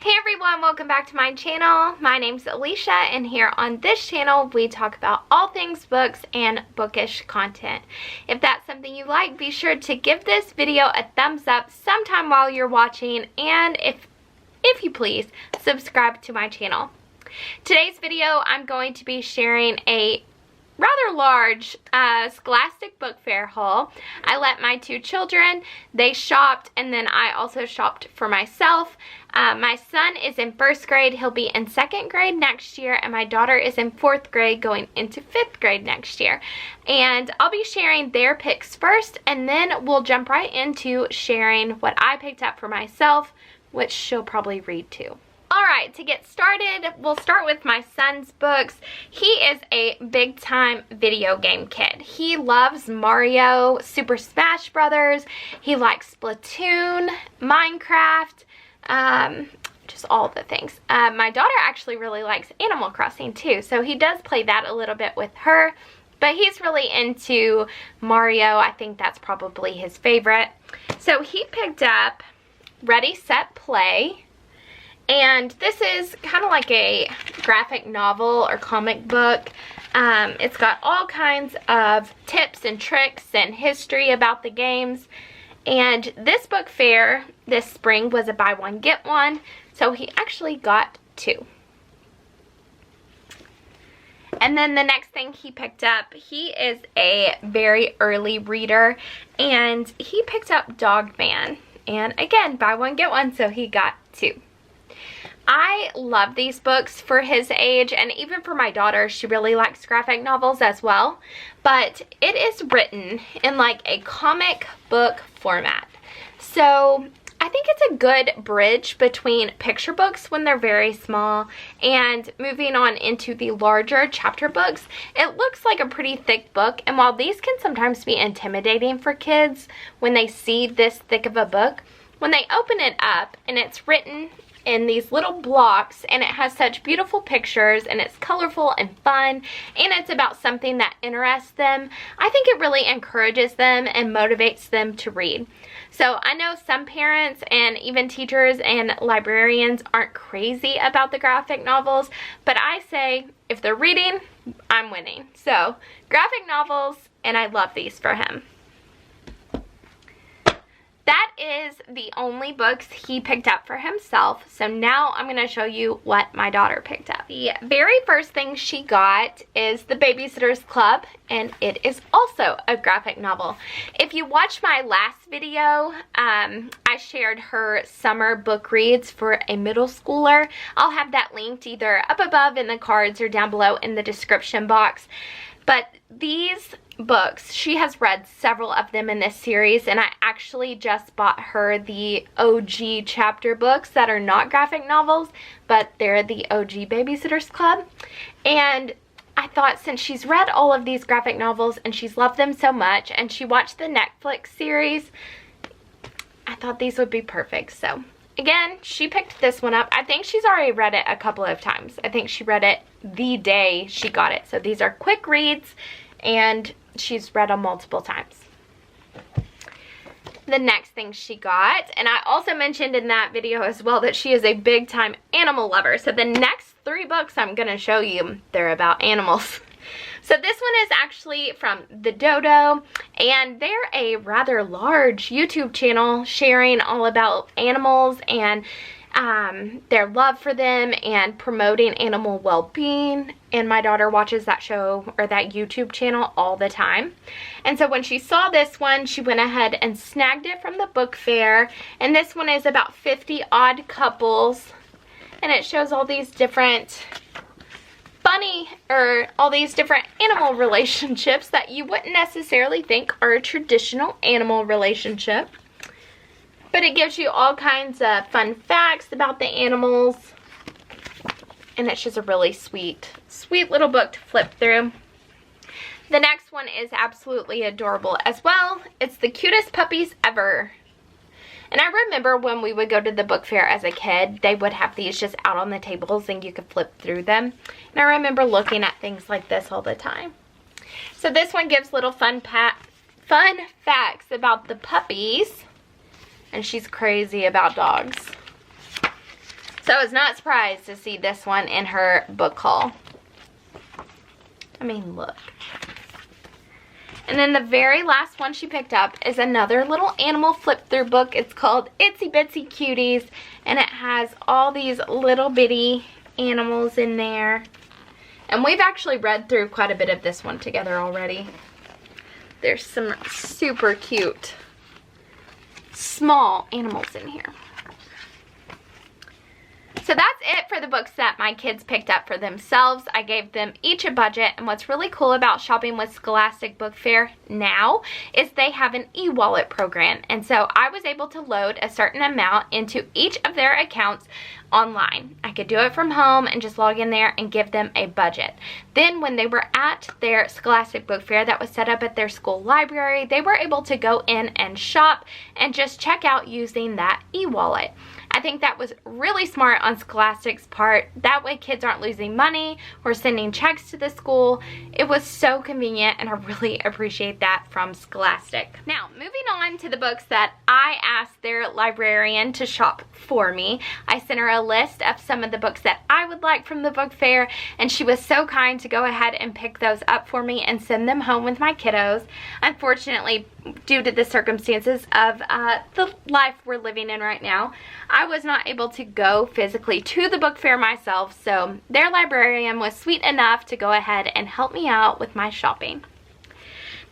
Hey everyone, welcome back to my channel. My name's Alicia, and here on this channel we talk about all things books and bookish content. If that's something you like, be sure to give this video a thumbs up sometime while you're watching, and if you please, subscribe to my channel. Today's video I'm going to be sharing a rather large Scholastic book fair haul. I let my two children, they shopped, and then I also shopped for myself. My son is in 1st grade, he'll be in 2nd grade next year, and my daughter is in 4th grade going into 5th grade next year. And I'll be sharing their picks first, and then we'll jump right into sharing what I picked up for myself, which she'll probably read too. Alright, to get started, we'll start with my son's books. He is a big time video game kid. He loves Mario, Super Smash Brothers, he likes Splatoon, Minecraft, just all the things. My daughter actually really likes Animal Crossing too, so he does play that a little bit with her. But he's really into Mario. I think that's probably his favorite. So he picked up Ready, Set, Play. And this is kind of like a graphic novel or comic book. It's got all kinds of tips and tricks and history about the games. And this book fair this spring was a buy one get one, so he actually got 2. And then the next thing he picked up, he is a very early reader, and he picked up Dog Man. And again, buy one get one, so he got 2. I love these books for his age, and even for my daughter. She really likes graphic novels as well, but it is written in like a comic book format. So I think it's a good bridge between picture books when they're very small and moving on into the larger chapter books. It looks like a pretty thick book, and while these can sometimes be intimidating for kids when they see this thick of a book, when they open it up and it's written in these little blocks and it has such beautiful pictures and it's colorful and fun and it's about something that interests them, I think it really encourages them and motivates them to read. So I know some parents and even teachers and librarians aren't crazy about the graphic novels, but I say if they're reading, I'm winning. So graphic novels, and I love these for him. That is the only books he picked up for himself. So now I'm going to show you what my daughter picked up. The very first thing she got is The Babysitter's Club, and it is also a graphic novel. If you watched my last video, I shared her summer book reads for a middle schooler. I'll have that linked either up above in the cards or down below in the description box. But these books, she has read several of them in this series, and I actually just bought her the OG chapter books that are not graphic novels, but they're the OG Babysitter's Club. And I thought, since she's read all of these graphic novels and she's loved them so much, and she watched the Netflix series, I thought these would be perfect. So again, she picked this one up. I think she's already read it a couple of times. I think she read it the day she got it. So these are quick reads, and she's read them multiple times. The next thing she got, and I also mentioned in that video as well that she is a big time animal lover. So the next 3 books I'm going to show you, they're about animals. So this one is actually from The Dodo, and they're a rather large YouTube channel sharing all about animals and their love for them and promoting animal well-being. And my daughter watches that show or that YouTube channel all the time. And so when she saw this one, she went ahead and snagged it from the book fair. And this one is about 50 odd couples, and it shows all these different all these different animal relationships that you wouldn't necessarily think are a traditional animal relationship. But it gives you all kinds of fun facts about the animals. And it's just a really sweet little book to flip through. The next one is absolutely adorable as well. It's The Cutest Puppies Ever. And I remember when we would go to the book fair as a kid, they would have these just out on the tables and you could flip through them. And I remember looking at things like this all the time. So this one gives little fun facts about the puppies. And she's crazy about dogs. So I was not surprised to see this one in her book haul. I mean, look. And then the very last one she picked up is another little animal flip-through book. It's called Itsy Bitsy Cuties, and it has all these little bitty animals in there. And we've actually read through quite a bit of this one together already. There's some super cute small animals in here. So that's it for the books that my kids picked up for themselves. I gave them each a budget, and what's really cool about shopping with Scholastic Book Fair now is they have an e-wallet program, and so I was able to load a certain amount into each of their accounts online. I could do it from home and just log in there and give them a budget. Then when they were at their Scholastic Book Fair that was set up at their school library, they were able to go in and shop and just check out using that e-wallet. I think that was really smart on Scholastic's part. That way kids aren't losing money or sending checks to the school. It was so convenient, and I really appreciate that from Scholastic. Now, moving on to the books that I asked their librarian to shop for me. I sent her a list of some of the books that I would like from the book fair, and she was so kind to go ahead and pick those up for me and send them home with my kiddos. Unfortunately, due to the circumstances of the life we're living in right now, I was not able to go physically to the book fair myself, so their librarian was sweet enough to go ahead and help me out with my shopping.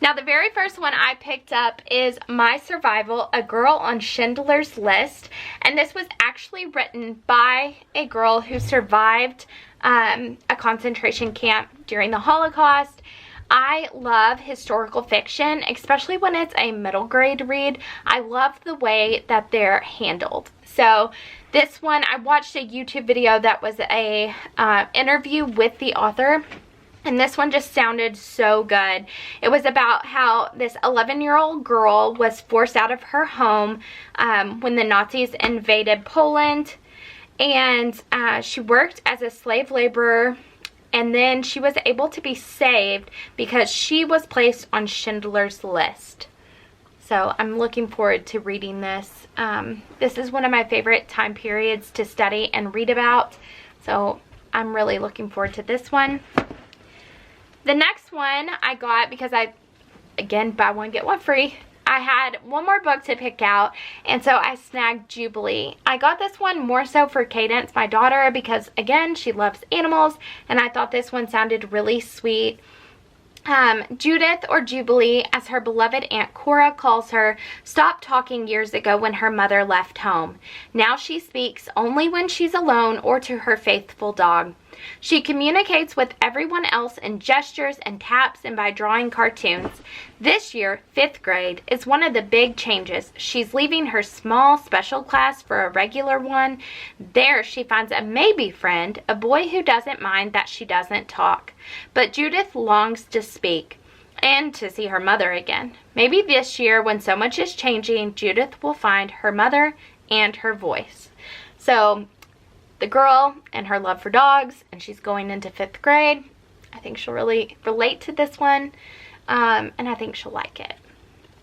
Now, the very first one I picked up is My Survival, A Girl on Schindler's List, and this was actually written by a girl who survived a concentration camp during the Holocaust. I love historical fiction, especially when it's a middle grade read. I love the way that they're handled. So this one, I watched a YouTube video that was a interview with the author, and this one just sounded so good. It was about how this 11-year-old girl was forced out of her home when the Nazis invaded Poland, and she worked as a slave laborer. And then she was able to be saved because she was placed on Schindler's List. So I'm looking forward to reading this. This is one of my favorite time periods to study and read about. So I'm really looking forward to this one. The next one I got because again, buy one, get one free. I had one more book to pick out, and so I snagged Jubilee. I got this one more so for Cadence, my daughter, because again, she loves animals, and I thought this one sounded really sweet. Judith, or Jubilee, as her beloved Aunt Cora calls her, stopped talking years ago when her mother left home. Now she speaks only when she's alone or to her faithful dog. She communicates with everyone else in gestures and taps and by drawing cartoons. This year, 5th grade, is one of the big changes. She's leaving her small special class for a regular one. There she finds a maybe friend, a boy who doesn't mind that she doesn't talk. But Judith longs to speak and to see her mother again. Maybe this year, when so much is changing, Judith will find her mother and her voice. So the girl and her love for dogs, and she's going into 5th grade. I think she'll really relate to this one, and I think she'll like it.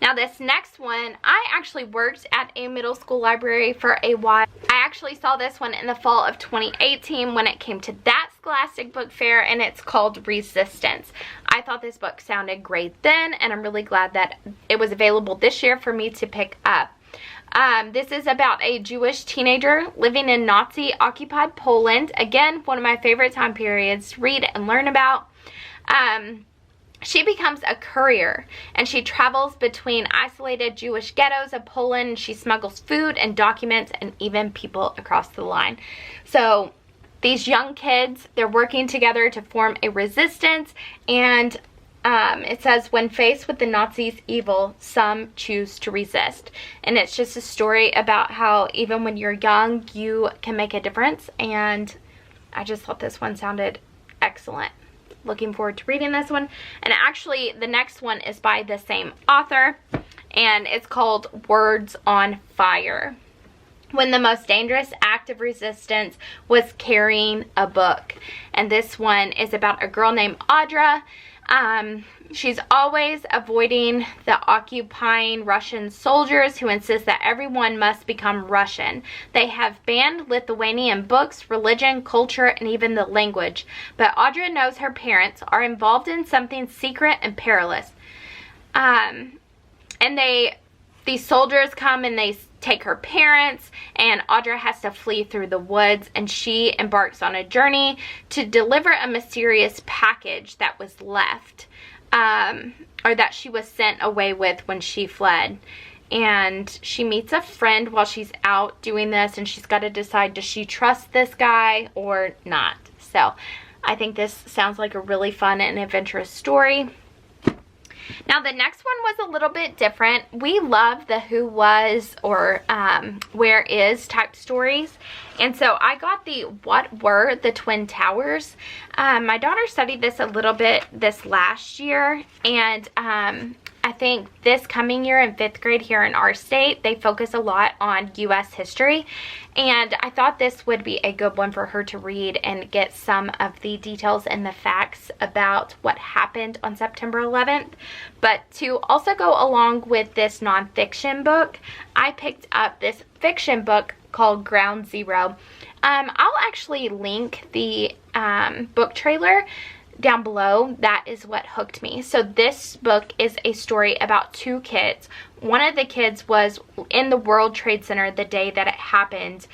Now this next one, I actually worked at a middle school library for a while. I actually saw this one in the fall of 2018 when it came to that Scholastic Book Fair, and it's called Resistance. I thought this book sounded great then, and I'm really glad that it was available this year for me to pick up. This is about a Jewish teenager living in Nazi-occupied Poland. Again, one of my favorite time periods to read and learn about. She becomes a courier, and she travels between isolated Jewish ghettos of Poland. She smuggles food and documents and even people across the line. So these young kids, they're working together to form a resistance, and it says, when faced with the Nazis' evil, some choose to resist. And it's just a story about how even when you're young, you can make a difference. And I just thought this one sounded excellent. Looking forward to reading this one. And actually, the next one is by the same author, and it's called Words on Fire. When the most dangerous act of resistance was carrying a book. And this one is about a girl named Audra. She's always avoiding the occupying Russian soldiers who insist that everyone must become Russian. They have banned Lithuanian books, religion, culture, and even the language. But Audra knows her parents are involved in something secret and perilous. And these soldiers come and they take her parents, and Audra has to flee through the woods, and she embarks on a journey to deliver a mysterious package that was left, or that she was sent away with when she fled. And she meets a friend while she's out doing this, and she's got to decide, does she trust this guy or not? So I think this sounds like a really fun and adventurous story. Now, the next one was a little bit different. We love the who was or where is type stories. And so I got the What Were the Twin Towers. My daughter studied this a little bit this last year. And I think this coming year in 5th grade here in our state, they focus a lot on U.S. history. And I thought this would be a good one for her to read and get some of the details and the facts about what happened on September 11th. But to also go along with this nonfiction book, I picked up this fiction book called Ground Zero. I'll actually link the book trailer down below. That is what hooked me. So this book is a story about 2 kids. One of the kids was in the World Trade Center the day that it happened.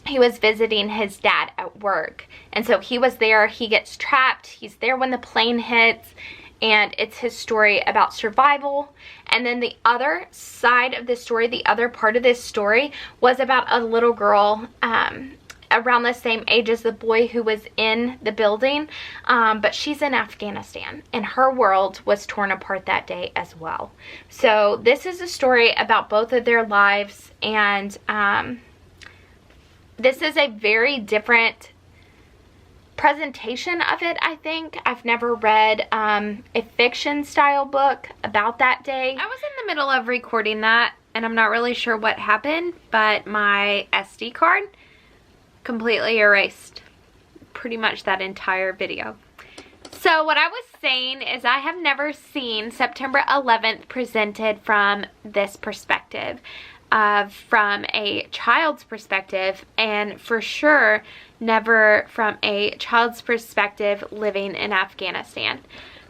He was visiting his dad at work, and so he was there. He gets trapped. He's there when the plane hits, and it's his story about survival. And then the other side of this story, the other part of this story, was about a little girl around the same age as the boy who was in the building, but she's in Afghanistan, and her world was torn apart that day as well. So this is a story about both of their lives, and this is a very different presentation of it, I think. I've never read a fiction style book about that day. I was in the middle of recording that, and I'm not really sure what happened, but my SD card completely erased pretty much that entire video. So what I was saying is I have never seen September 11th presented from this perspective, from a child's perspective, and for sure never from a child's perspective living in Afghanistan.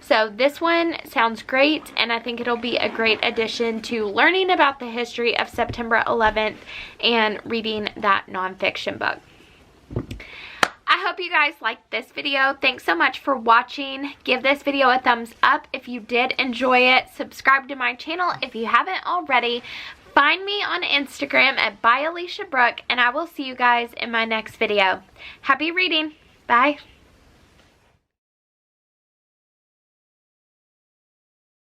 So this one sounds great, and I think it'll be a great addition to learning about the history of September 11th and reading that nonfiction book. I hope you guys liked this video. Thanks so much for watching. Give this video a thumbs up if you did enjoy it. Subscribe to my channel if you haven't already. Find me on Instagram at @byaliciabrooke, and I will see you guys in my next video. Happy reading. Bye.